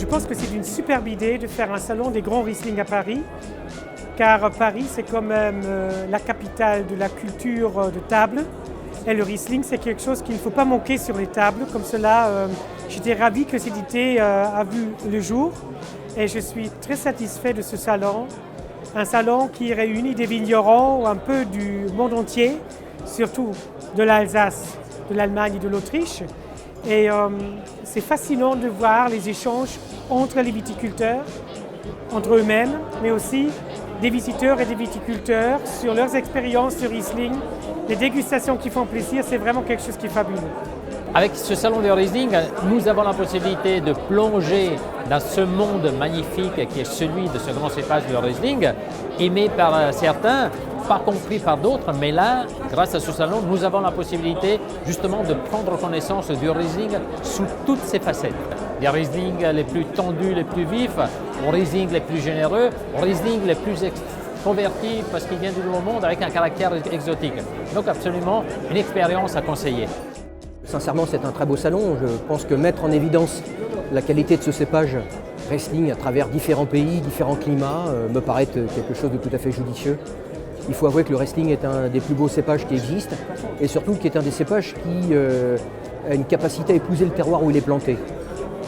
pense que c'est une superbe idée de faire un salon des grands Riesling à Paris, car Paris c'est quand même la capitale de la culture de table. Et le Riesling c'est quelque chose qu'il ne faut pas manquer sur les tables. Comme cela, j'étais ravi que cette idée a vu le jour et je suis très satisfait de ce salon. Un salon qui réunit des vignerons un peu du monde entier, surtout de l'Alsace, de l'Allemagne et de l'Autriche. Et c'est fascinant de voir les échanges entre les viticulteurs, entre eux-mêmes, mais aussi des visiteurs et des viticulteurs sur leurs expériences de Riesling, les dégustations qui font plaisir, c'est vraiment quelque chose qui est fabuleux. Avec ce salon de Riesling, nous avons la possibilité de plonger dans ce monde magnifique qui est celui de ce grand cépage de Riesling, aimé par certains, pas compris par d'autres, mais là, grâce à ce salon, nous avons la possibilité justement de prendre connaissance du Riesling sous toutes ses facettes. Des Riesling les plus tendus, les plus vifs, aux Riesling les plus généreux, aux Riesling les plus extrovertis parce qu'il vient du Nouveau Monde avec un caractère exotique. Donc absolument une expérience à conseiller. Sincèrement, c'est un très beau salon. Je pense que mettre en évidence la qualité de ce cépage Riesling à travers différents pays, différents climats, me paraît quelque chose de tout à fait judicieux. Il faut avouer que le Riesling est un des plus beaux cépages qui existent et surtout qui est un des cépages qui a une capacité à épouser le terroir où il est planté.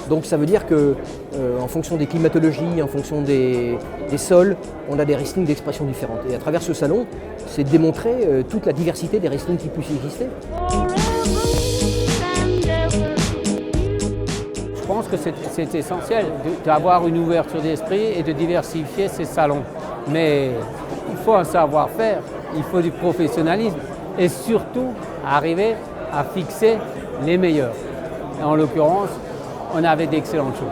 Donc ça veut dire qu'en fonction des climatologies, en fonction des sols, on a des Riesling d'expression différentes. Et à travers ce salon, c'est de démontrer toute la diversité des Riesling qui puissent exister. Je pense que c'est essentiel d'avoir une ouverture d'esprit et de diversifier ces salons. Mais il faut un savoir-faire, il faut du professionnalisme et surtout arriver à fixer les meilleurs. Et en l'occurrence, on avait d'excellentes choses.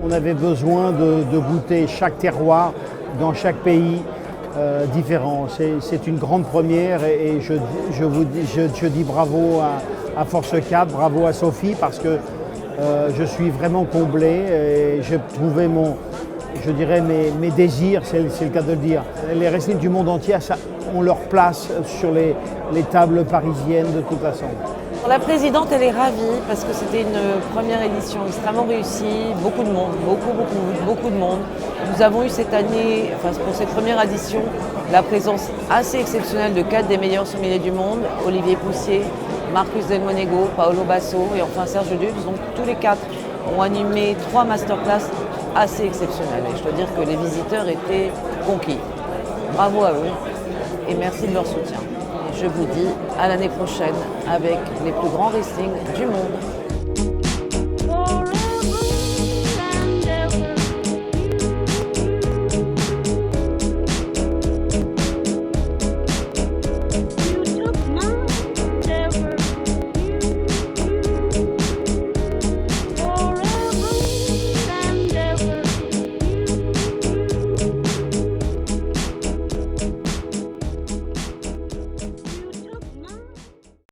On avait besoin de goûter chaque terroir dans chaque pays différent. C'est une grande première et je dis bravo à Force 4, bravo à Sophie parce que je suis vraiment comblé et j'ai trouvé mes désirs, c'est le cas de le dire. Les Riesling du monde entier ont leur place sur les tables parisiennes de toute façon. La présidente, elle est ravie parce que c'était une première édition extrêmement réussie, beaucoup de monde, beaucoup de monde. Nous avons eu cette année, pour cette première édition, la présence assez exceptionnelle de 4 des meilleurs sommeliers du monde, Olivier Poussier, Marcus Del Monego, Paolo Basso et enfin Serge Dux. Donc tous les 4 ont animé 3 masterclass assez exceptionnelles. Et je dois dire que les visiteurs étaient conquis. Bravo à eux et merci de leur soutien. Je vous dis à l'année prochaine avec les plus grands Riesling du monde.